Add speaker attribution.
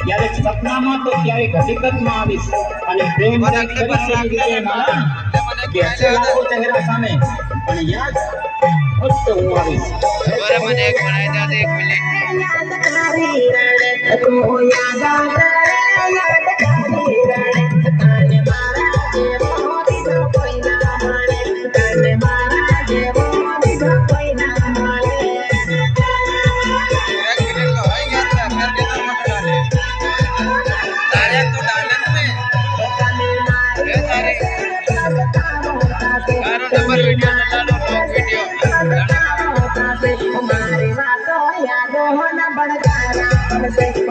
Speaker 1: ક્યારેક સપનામાં તો ક્યારેક હકીકતમાં આવીશ અને પ્રેમ લાખો ચહેરા સામે પણ યાદ ફક્ત હું આવીશ.
Speaker 2: મને એક બનાવી દે 1 મિનિટ
Speaker 3: वीडियो